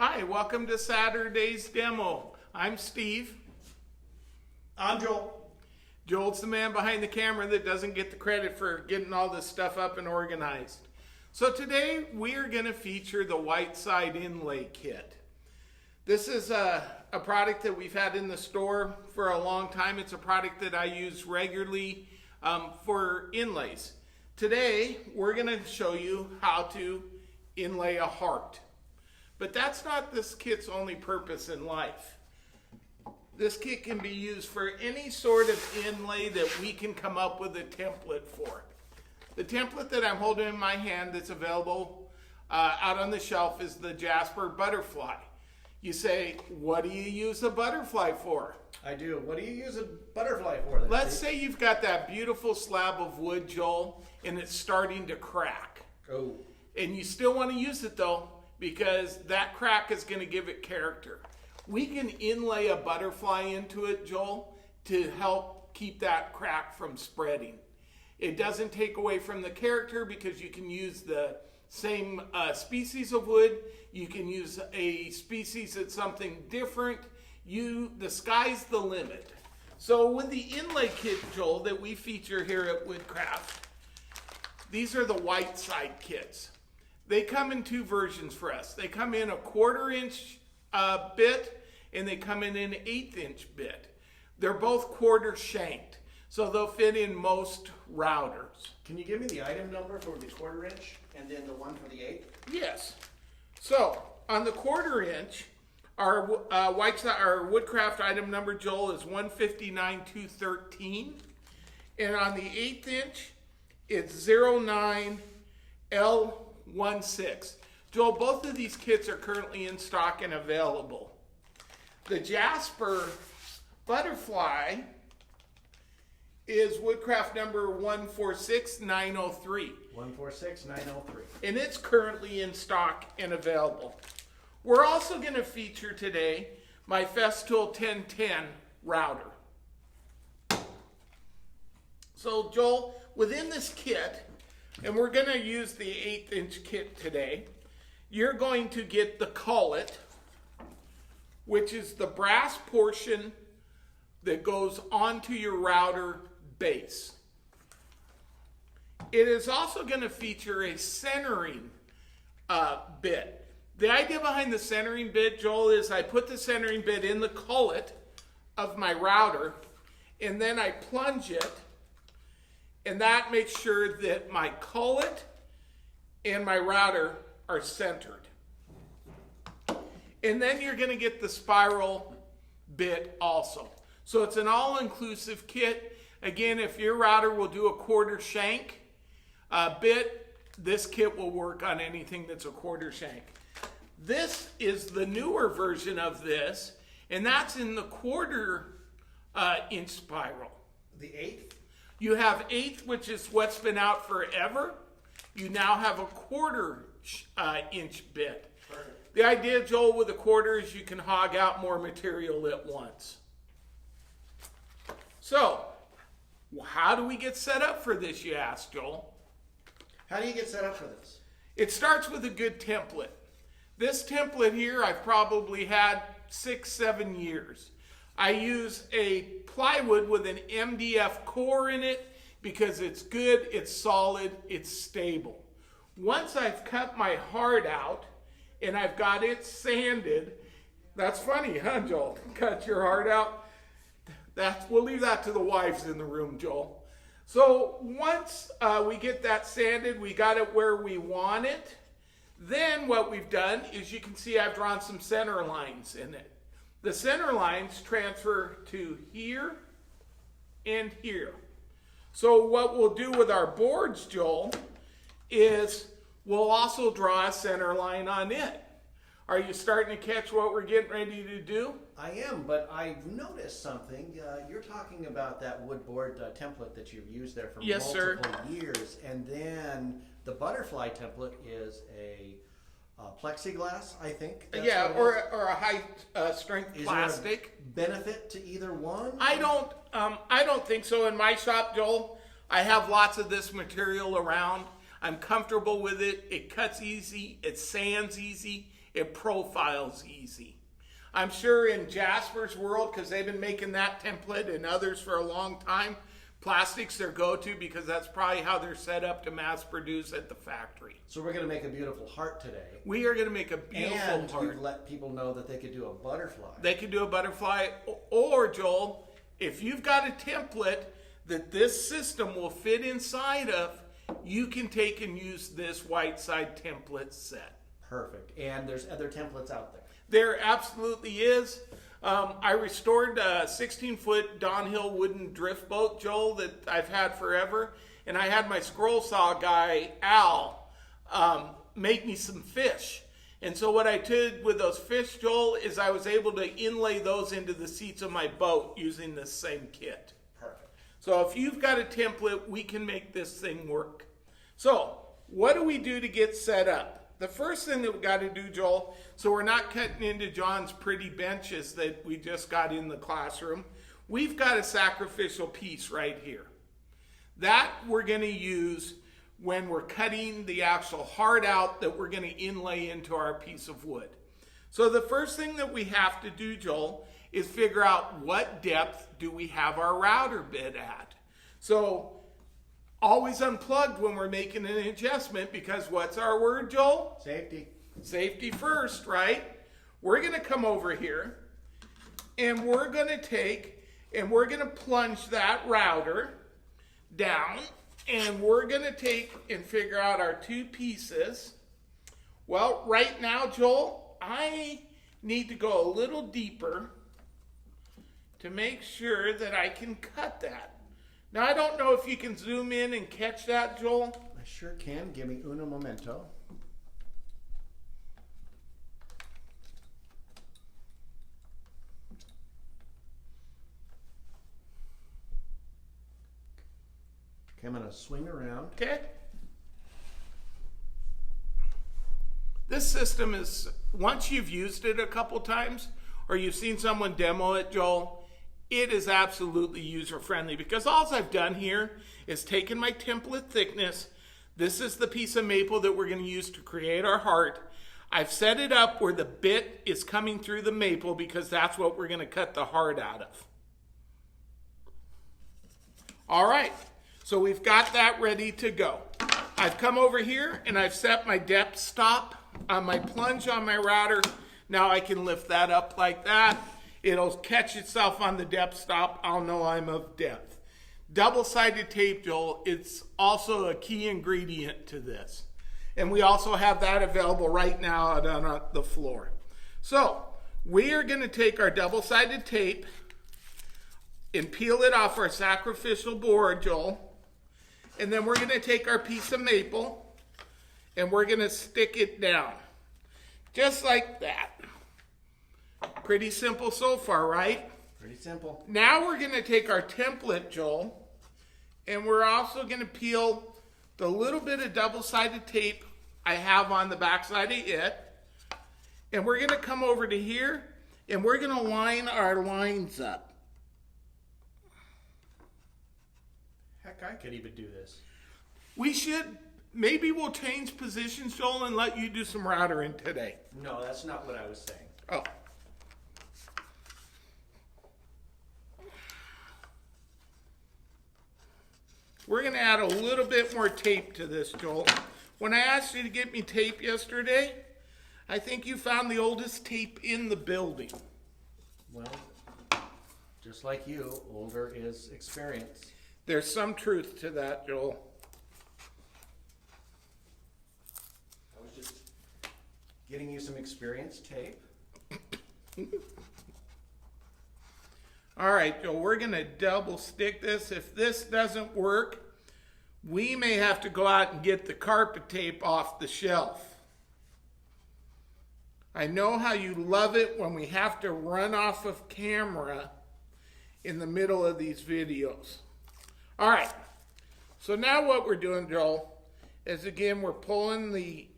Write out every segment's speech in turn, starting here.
Hi, welcome to Saturday's demo. I'm Steve. I'm Joel. Joel's the man behind the camera that doesn't get the credit for getting all this stuff up and organized. So today we are going to feature the Whiteside Inlay Kit. This is a product that we've had in the store for a long time. It's a product that I use regularly for inlays. Today we're going to show you how to inlay a heart. But that's not this kit's only purpose in life. This kit can be used for any sort of inlay that we can come up with a template for. The template that I'm holding in my hand that's available out on the shelf is the Jasper butterfly. You say, what do you use a butterfly for? I do. What do you use a butterfly for then? Let's say you've got that beautiful slab of wood, Joel, and it's starting to crack. Oh. And you still want to use it though, because that crack is going to give it character. We can inlay a butterfly into it, Joel, to help keep that crack from spreading. It doesn't take away from the character because you can use the same species of wood. You can use a species that's something different. The sky's the limit. So with the inlay kit, Joel, that we feature here at Woodcraft, these are the Whiteside kits. They come in two versions for us. They come in a 1/4-inch bit, and they come in an 1/8-inch bit. They're both quarter shanked, so they'll fit in most routers. Can you give me the item number for the 1/4-inch and then the one for the 1/8? Yes. So on the 1/4-inch, our Woodcraft item number, Joel, is 159-213, and on the 1/8-inch, it's 09L16. Joel, both of these kits are currently in stock and available. The Jasper butterfly is Woodcraft number 146903. 146903. And it's currently in stock and available. We're also going to feature today my Festool 1010 router. So Joel, within this kit, and we're going to use the 1/8-inch kit today, you're going to get the cullet, which is the brass portion that goes onto your router base. It is also going to feature a centering bit. The idea behind the centering bit, Joel, is I put the centering bit in the cullet of my router, and then I plunge it, and that makes sure that my cullet and my router are centered. And then you're going to get the spiral bit also. So it's an all-inclusive kit. Again, if your router will do a 1/4 shank bit, this kit will work on anything that's a 1/4 shank. This is the newer version of this, and that's in the 1/4-inch spiral. The 1/8? You have 1/8, which is what's been out forever. You now have a 1/4-inch bit. Perfect. The idea, Joel, with a 1/4 is you can hog out more material at once. So, how do we get set up for this, you ask, Joel? How do you get set up for this? It starts with a good template. This template here I've probably had 6-7 years. I use a plywood with an MDF core in it because it's good, it's solid, it's stable. Once I've cut my heart out and I've got it sanded, that's funny, huh, Joel? Cut your heart out? We'll leave that to the wives in the room, Joel. So once we get that sanded, we got it where we want it. Then what we've done is you can see I've drawn some center lines in it. The center lines transfer to here and here. So what we'll do with our boards, Joel, is we'll also draw a center line on it. Are you starting to catch what we're getting ready to do? I am, but I've noticed something. You're talking about that wood board template that you've used there for multiple years, and then the butterfly template is a plexiglass, I think. Yeah, or a high strength plastic. Is there a benefit to either one? I don't think so. In my shop, Joel, I have lots of this material around. I'm comfortable with it. It cuts easy. It sands easy. It profiles easy. I'm sure in Jasper's world, because they've been making that template and others for a long time, plastic's their go-to because that's probably how they're set up to mass produce at the factory. So we're going to make a beautiful heart today. We are going to make a beautiful and heart. And let people know that they could do a butterfly. They could do a butterfly, or Joel, if you've got a template that this system will fit inside of, you can take and use this Whiteside template set. Perfect. And there's other templates out there. There absolutely is. I restored a 16-foot downhill wooden drift boat, Joel, that I've had forever. And I had my scroll saw guy, Al, make me some fish. And so what I did with those fish, Joel, is I was able to inlay those into the seats of my boat using this same kit. Perfect. So if you've got a template, we can make this thing work. So what do we do to get set up? The first thing that we got to do, Joel, so we're not cutting into John's pretty benches that we just got in the classroom, we've got a sacrificial piece right here. That we're going to use when we're cutting the actual heart out that we're going to inlay into our piece of wood. So the first thing that we have to do, Joel, is figure out what depth do we have our router bit at. So always unplugged when we're making an adjustment, because what's our word, Joel? Safety. Safety first, right? We're going to come over here and we're going to take and we're going to plunge that router down, and we're going to take and figure out our two pieces. Well, right now, Joel, I need to go a little deeper to make sure that I can cut that. Now, I don't know if you can zoom in and catch that, Joel. I sure can. Give me uno momento. Okay, I'm going to swing around. Okay. This system is, once you've used it a couple times, or you've seen someone demo it, Joel, it is absolutely user-friendly, because all I've done here is taken my template thickness. This is the piece of maple that we're going to use to create our heart. I've set it up where the bit is coming through the maple, because that's what we're going to cut the heart out of. All right, so we've got that ready to go. I've come over here and I've set my depth stop on my plunge on my router. Now I can lift that up like that. It'll catch itself on the depth stop. I'll know I'm of depth. Double-sided tape, Joel, it's also a key ingredient to this. And we also have that available right now out on the floor. So we are going to take our double-sided tape and peel it off our sacrificial board, Joel. And then we're going to take our piece of maple and we're going to stick it down. Just like that. Pretty simple so far, right? Pretty simple. Now we're going to take our template, Joel, and we're also going to peel the little bit of double-sided tape I have on the backside of it. And we're going to come over to here, and we're going to line our lines up. Heck, I could even do this. We should, maybe we'll change positions, Joel, and let you do some routering today. No, that's not what I was saying. Oh. We're going to add a little bit more tape to this, Joel. When I asked you to get me tape yesterday, I think you found the oldest tape in the building. Well, just like you, older is experience. There's some truth to that, Joel. I was just getting you some experience tape. All right, Joel, we're going to double stick this. If this doesn't work, we may have to go out and get the carpet tape off the shelf. I know how you love it when we have to run off of camera in the middle of these videos. All right, so now what we're doing, Joel, is again, we're pulling the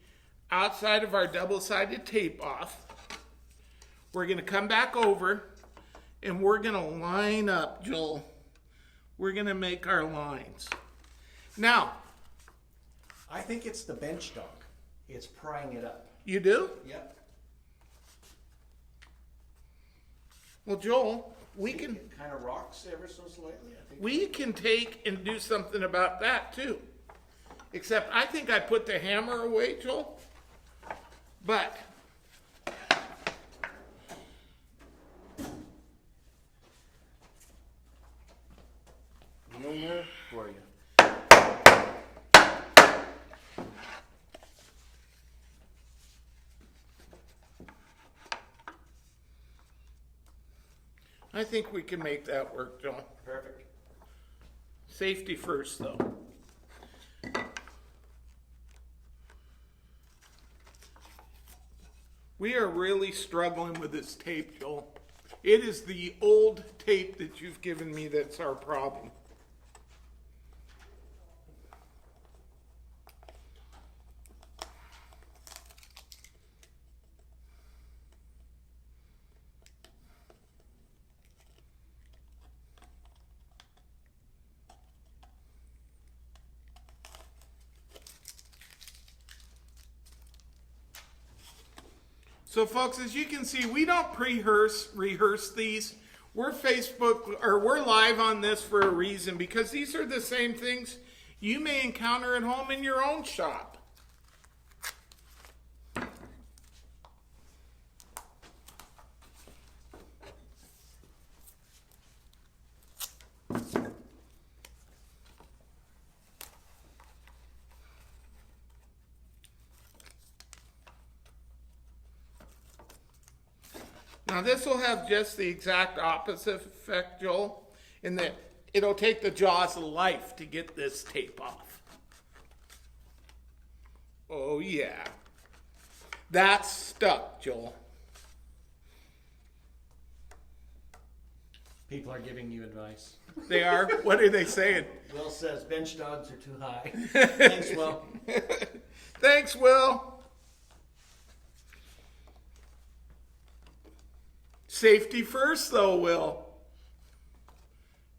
outside of our double-sided tape off. We're going to come back over and we're going to line up, Joel. We're going to make our lines. Now, I think it's the bench dog. It's prying it up. you do? Yep. Well, Joel, we can It kind of rocks ever so slightly. I think. we can take and do something about that too. Except I think I put the hammer away, Joel. But no nerve for you. I think we can make that work, Joel. Perfect. Safety first, though. We are really struggling with this tape, Joel. It is the old tape that you've given me that's our problem. So folks, as you can see, we don't rehearse these. We're we're live on this for a reason, because these are the same things you may encounter at home in your own shop. Now this will have just the exact opposite effect, Joel, in that it'll take the jaws of life to get this tape off. Oh yeah. That's stuck, Joel. People are giving you advice. They are? What are they saying? Will says bench dogs are too high. Thanks, Will. Thanks, Will. Safety first, though, Will.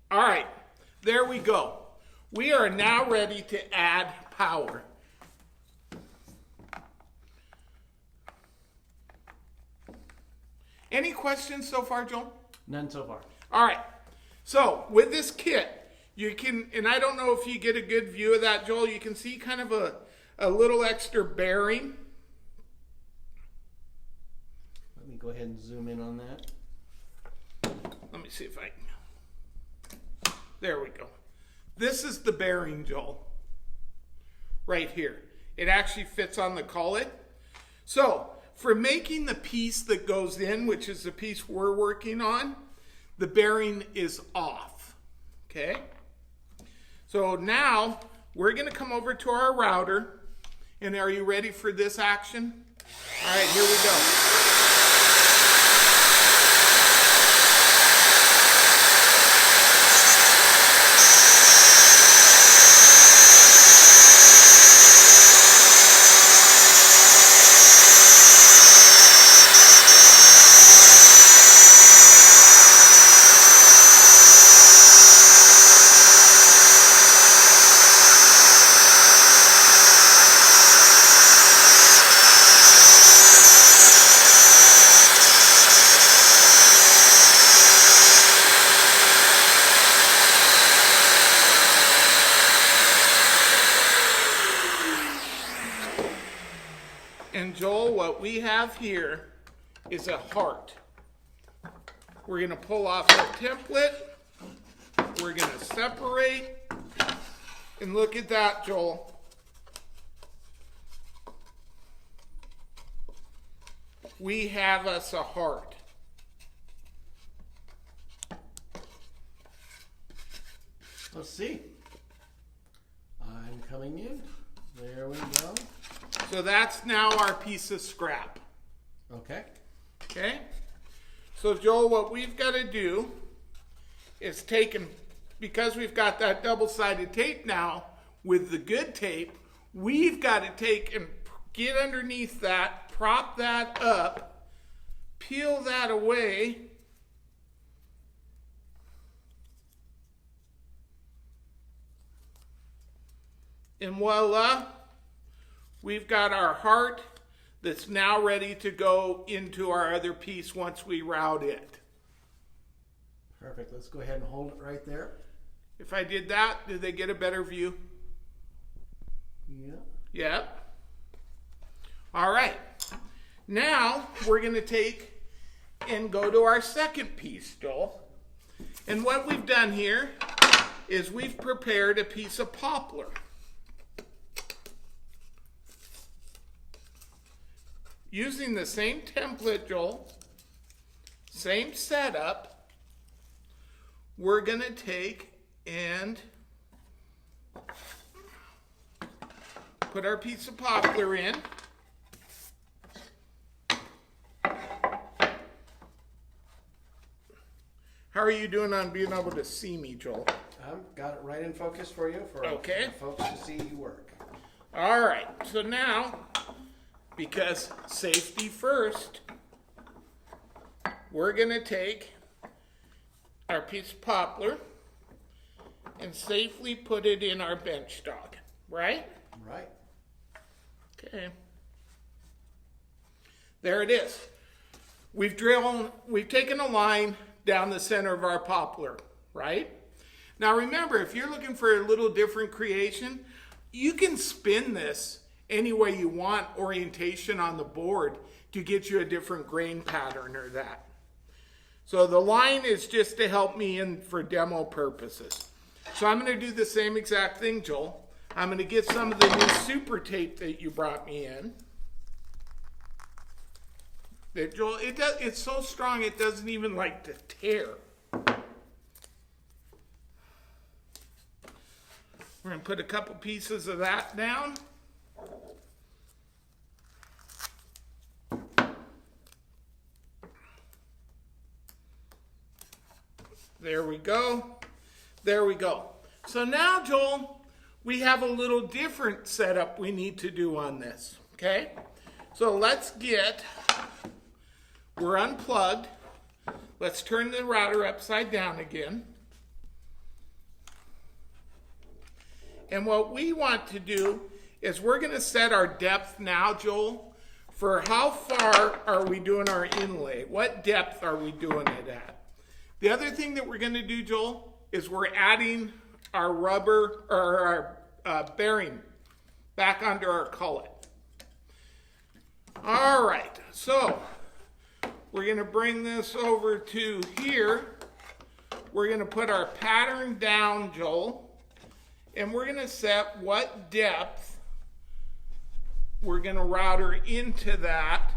All right, there we go. We are now ready to add power. Any questions so far, Joel? None so far. All right. So with this kit, you can, and I don't know if you get a good view of that, Joel, you can see kind of a little extra bearing. Let me go ahead and zoom in on that. Let me see if I can. There we go. This is the bearing, Joel. Right here. It actually fits on the collet. So for making the piece that goes in, which is the piece we're working on, the bearing is off. Okay? So now we're going to come over to our router. And are you ready for this action? All right, here we go. And Joel, what we have here is a heart. We're going to pull off our template. We're going to separate. And look at that, Joel. We have us a heart. Let's see. I'm coming in. There we go. So that's now our piece of scrap. Okay. Okay? So Joel, what we've got to do is take, and because we've got that double-sided tape now with the good tape, we've got to take and get underneath that, prop that up, peel that away, and voila, we've got our heart that's now ready to go into our other piece once we route it. Perfect. Let's go ahead and hold it right there. If I did that, did they get a better view? Yeah. Yep. All right. Now we're going to take and go to our second piece, Joel. And what we've done here is we've prepared a piece of poplar. Using the same template, Joel, same setup, we're going to take and put our piece of poplar in. How are you doing on being able to see me, Joel? Got it right in focus for you, for folks to see you work. All right, so now, because safety first, we're going to take our piece of poplar and safely put it in our bench stock, right? Right. Okay. There it is. We've taken a line down the center of our poplar, right? Now remember, if you're looking for a little different creation, you can spin this any way you want, orientation on the board, to get you a different grain pattern or that. So the line is just to help me in for demo purposes. So I'm going to do the same exact thing, Joel. I'm going to get some of the new super tape that you brought me in. Joel, it's so strong it doesn't even like to tear. We're going to put a couple pieces of that down. There we go. There we go. So now, Joel, we have a little different setup we need to do on this, okay? So we're unplugged. Let's turn the router upside down again. And what we want to do is we're going to set our depth now, Joel, for how far are we doing our inlay? What depth are we doing it at? The other thing that we're going to do, Joel, is we're adding our rubber or our bearing back onto our cullet. All right, so we're going to bring this over to here. We're going to put our pattern down, Joel, and we're going to set what depth we're going to router into that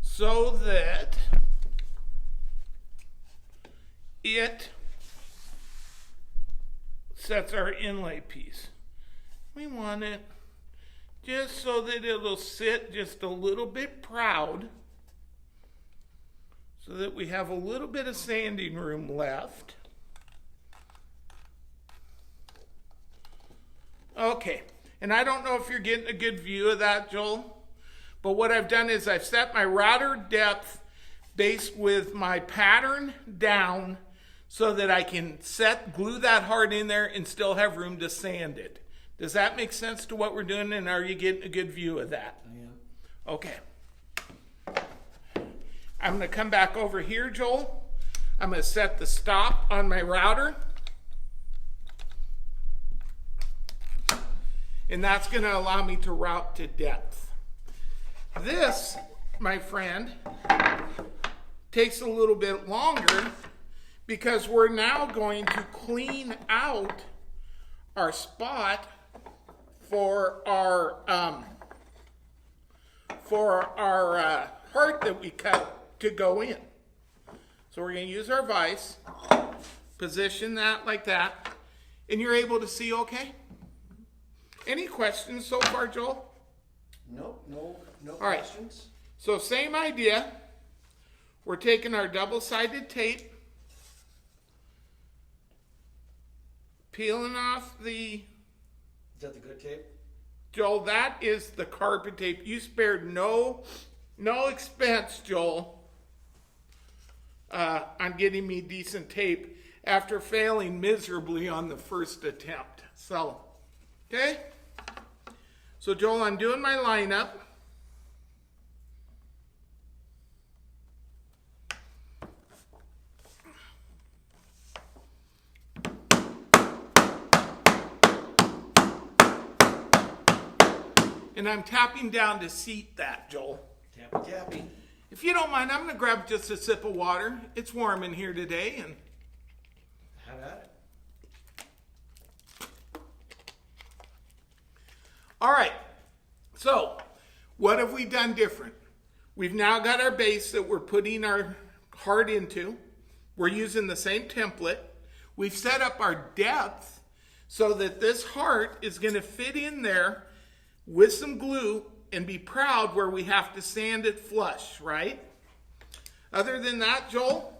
so that it sets our inlay piece. We want it just so that it'll sit just a little bit proud, so that we have a little bit of sanding room left. Okay, and I don't know if you're getting a good view of that, Joel, but what I've done is I've set my router depth based with my pattern down so that I can glue that hard in there and still have room to sand it. Does that make sense to what we're doing, and are you getting a good view of that? Yeah. Okay. I'm going to come back over here, Joel. I'm going to set the stop on my router. And that's going to allow me to route to depth. This, my friend, takes a little bit longer because we're now going to clean out our spot for our heart that we cut to go in. So we're going to use our vise, position that like that, and you're able to see okay? Any questions so far, Joel? Nope, no All questions. Right. So same idea. We're taking our double-sided tape, peeling off the... Is that the good tape? Joel, that is the carpet tape. You spared no expense, Joel, on getting me decent tape after failing miserably on the first attempt. So, okay? So, Joel, I'm doing my lineup. and I'm tapping down to seat that, Joel. Tappy, tappy. If you don't mind, I'm going to grab just a sip of water. It's warm in here today. And have at it. All right. So, what have we done different? We've now got our base that we're putting our heart into. We're using the same template. We've set up our depth so that this heart is going to fit in there with some glue and be proud where we have to sand it flush, right? Other than that, Joel,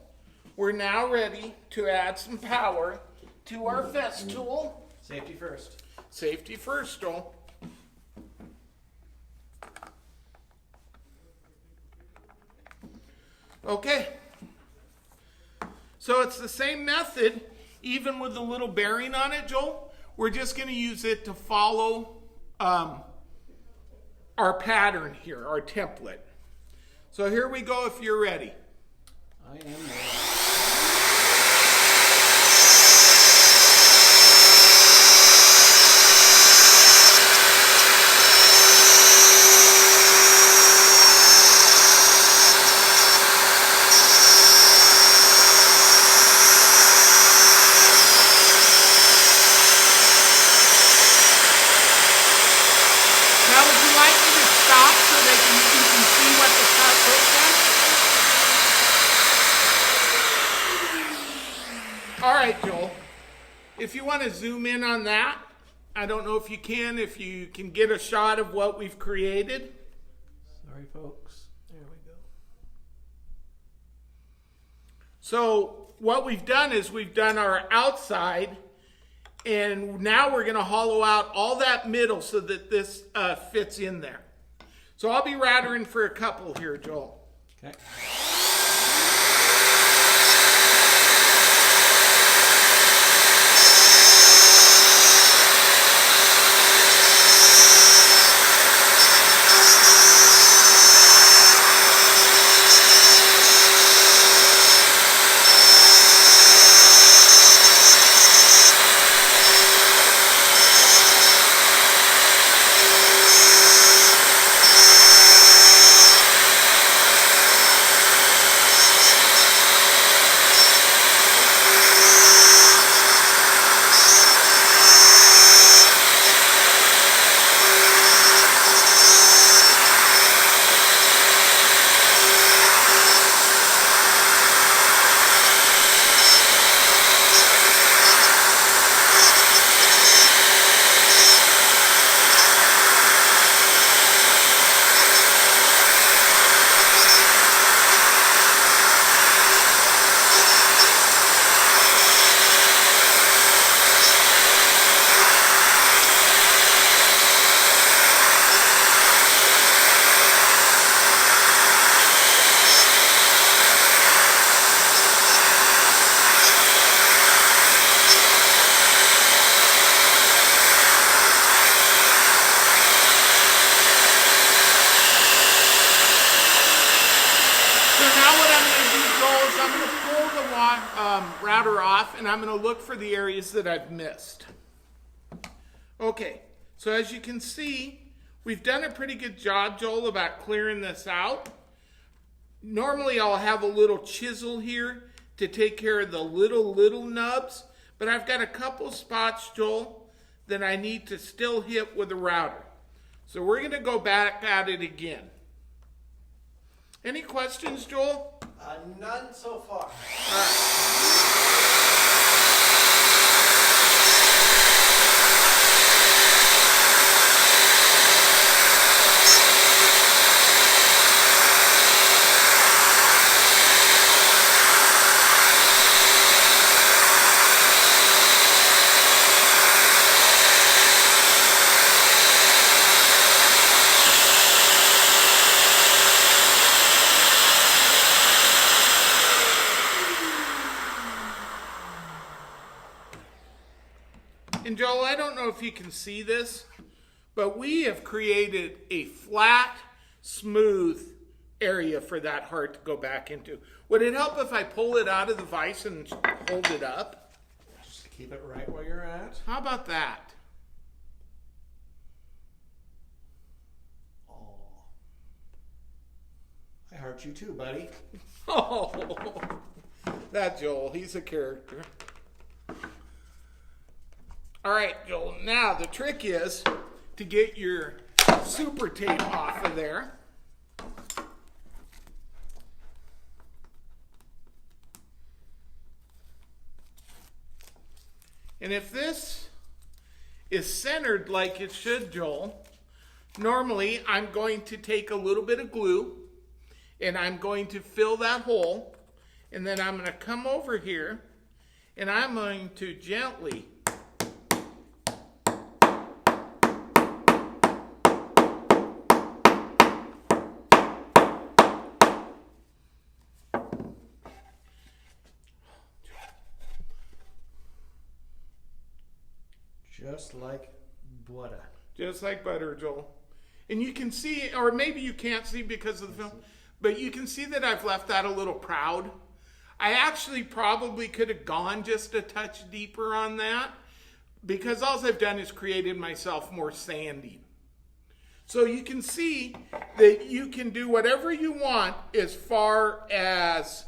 we're now ready to add some power to our vest tool. Safety first. Safety first, Joel. Okay. So it's the same method, even with the little bearing on it, Joel. We're just going to use it to follow our pattern here, our template. So here we go if you're ready. I am ready. Now, would you like me to stop so that you can see what the cut looks like? All right, Joel. If you want to zoom in on that, I don't know if you can get a shot of what we've created. Sorry, folks. There we go. So what we've done is we've done our outside, and now we're going to hollow out all that middle so that this fits in there. So I'll be rattering for a couple here, Joel. Okay. router off, and I'm going to look for the areas that I've missed. Okay, so as you can see, we've done a pretty good job, Joel, about clearing this out. Normally I'll have a little chisel here to take care of the little nubs, but I've got a couple spots, Joel, that I need to still hit with the router. So we're going to go back at it again. Any questions, Joel? None so far. All right. And Joel, I don't know if you can see this, but we have created a flat, smooth area for that heart to go back into. Would it help if I pull it out of the vise and hold it up? Just keep it right where you're at. How about that? I hurt you too, buddy. Oh, that Joel, he's a character. All right, Joel, now the trick is to get your super tape off of there. And if this is centered like it should, Joel, normally I'm going to take a little bit of glue and I'm going to fill that hole, and then I'm going to come over here and I'm going to gently just like butter. Just like butter, Joel. And you can see, or maybe you can't see because of the film, but you can see that I've left that a little proud. I actually probably could have gone just a touch deeper on that, because all I've done is created myself more sanding. So you can see that you can do whatever you want as far as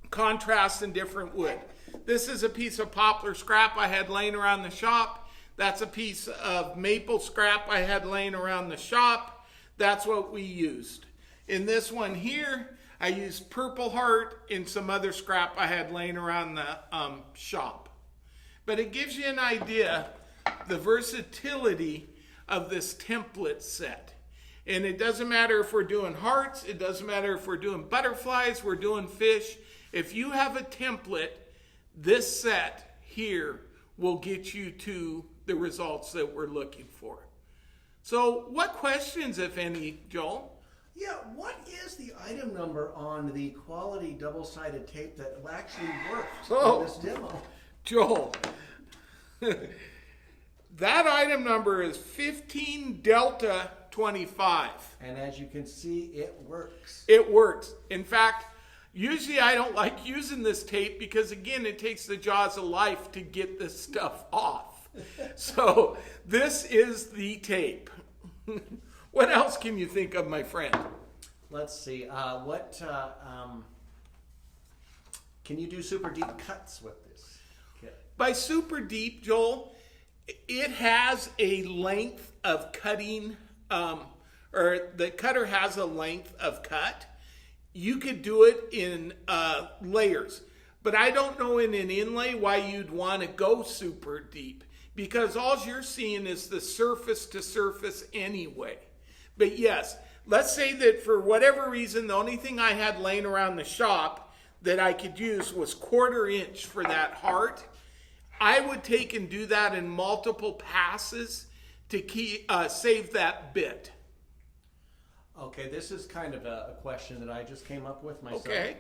contrast in different wood. This is a piece of poplar scrap I had laying around the shop. That's a piece of maple scrap I had laying around the shop. That's what we used. In this one here, I used Purple Heart and some other scrap I had laying around the shop. But it gives you an idea, the versatility of this template set. And it doesn't matter if we're doing hearts, it doesn't matter if we're doing butterflies, we're doing fish. If you have a template, this set here will get you to the results that we're looking for. So what questions, if any, Joel? Yeah, what is the item number on the quality double-sided tape that actually works in this demo? Joel, that item number is 15 Delta 25. And as you can see, it works. It works. In fact, usually I don't like using this tape because, again, it takes the jaws of life to get this stuff off. So this is the tape. What else can you think of, my friend? Let's see. Can you do super deep cuts with this kit? By super deep, Joel, it has a length of cutting, or the cutter has a length of cut. You could do it in layers, but I don't know in an inlay why you'd want to go super deep, because all you're seeing is the surface to surface anyway. But yes, let's say that for whatever reason, the only thing I had laying around the shop that I could use was 1/4 inch for that heart. I would take and do that in multiple passes to save that bit. Okay, this is kind of a question that I just came up with myself. Okay.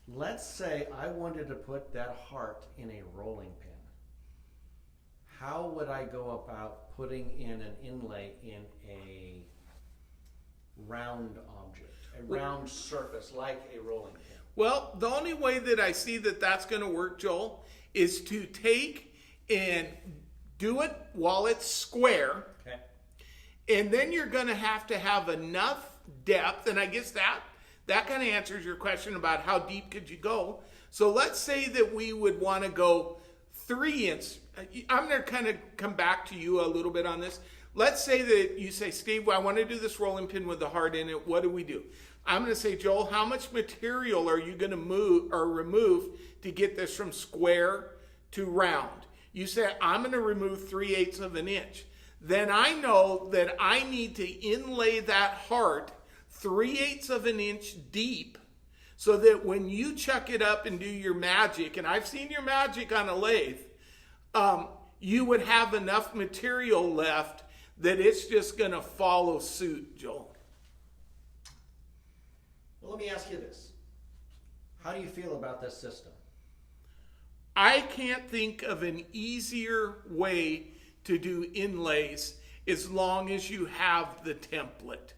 Let's say I wanted to put that heart in a rolling pin. How would I go about putting in an inlay in a round object, a round surface like a rolling pin? Well, the only way that I see that that's going to work, Joel, is to take and do it while it's square. Okay. And then you're going to have enough depth, and I guess that kind of answers your question about how deep could you go. So let's say that we would want to go 3 inch. I'm going to kind of come back to you a little bit on this. Let's say that you say, Steve, I want to do this rolling pin with the heart in it. What do we do? I'm going to say, Joel, how much material are you going to move or remove to get this from square to round? You say, I'm going to remove 3/8 of an inch. Then I know that I need to inlay that heart 3/8 of an inch deep, so that when you chuck it up and do your magic, and I've seen your magic on a lathe, you would have enough material left that it's just going to follow suit, Joel. Well, let me ask you this. How do you feel about this system? I can't think of an easier way to do inlays as long as you have the template.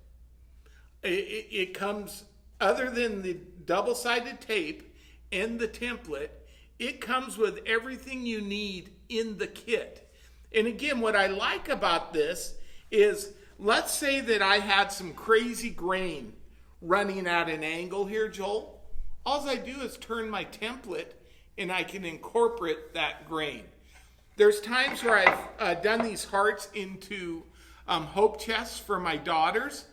It comes, other than the double-sided tape and the template, it comes with everything you need in the kit. And again, what I like about this is let's say that I had some crazy grain running at an angle here, Joel. All I do is turn my template and I can incorporate that grain. There's times where I've done these hearts into hope chests for my daughters.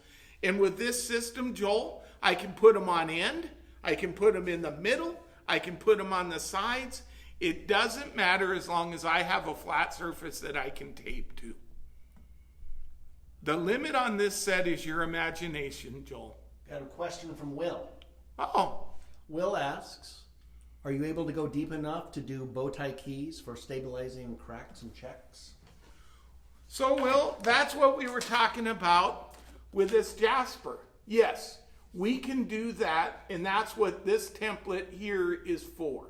And with this system, Joel, I can put them on end. I can put them in the middle. I can put them on the sides. It doesn't matter as long as I have a flat surface that I can tape to. The limit on this set is your imagination, Joel. Got a question from Will. Oh. Will asks, are you able to go deep enough to do bow tie keys for stabilizing cracks and checks? So, Will, that's what we were talking about with this Jasper. Yes, we can do that, and that's what this template here is for.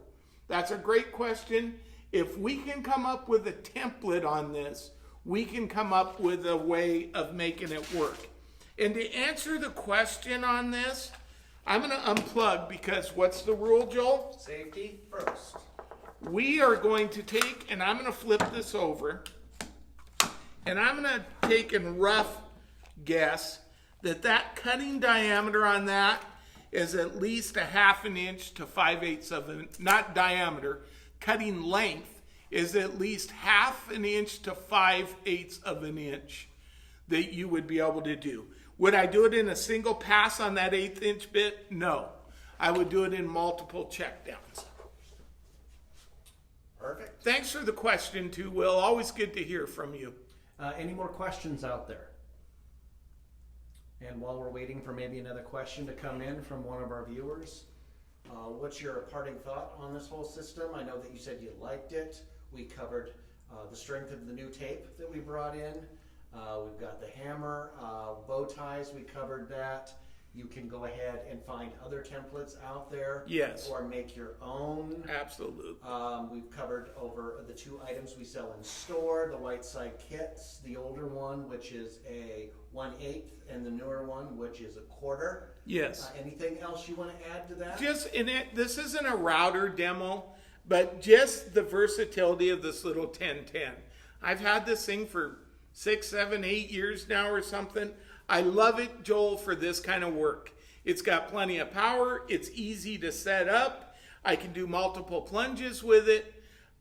That's a great question. If we can come up with a template on this, we can come up with a way of making it work. And to answer the question on this, I'm going to unplug because what's the rule, Joel? Safety first. We are going to take, and I'm going to flip this over, and I'm going to take a rough guess that cutting diameter on that is at least 1/2 inch to 5/8 of an, not diameter, cutting length is at least 1/2 inch to 5/8 of an inch that you would be able to do. Would I do it in a single pass on that 1/8 inch bit? No. I would do it in multiple check downs. Perfect. Thanks for the question too, Will. Always good to hear from you. Any more questions out there? And while we're waiting for maybe another question to come in from one of our viewers, what's your parting thought on this whole system? I know that you said you liked it. We covered the strength of the new tape that we brought in. We've got the hammer, bow ties, we covered that. You can go ahead and find other templates out there. Yes. Or make your own. Absolutely. We've covered over the 2 items we sell in store, the Whiteside kits, the older one, which is a 1/8, and the newer one, which is a 1/4. Yes. Anything else you want to add to that? Just in it, this isn't a router demo, but just the versatility of this little 1010. I've had this thing for 6, 7, 8 years now or something. I love it, Joel, for this kind of work. It's got plenty of power. It's easy to set up. I can do multiple plunges with it.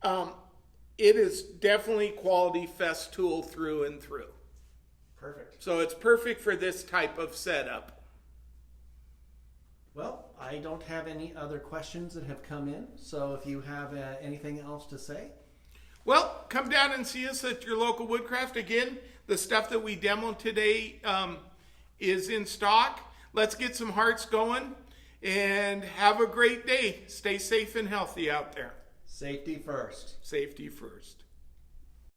It is definitely quality fest tool through and through. Perfect. So it's perfect for this type of setup. Well, I don't have any other questions that have come in. So if you have anything else to say. Well, come down and see us at your local Woodcraft. Again, the stuff that we demoed today is in stock. Let's get some hearts going and have a great day. Stay safe and healthy out there. Safety first. Safety first.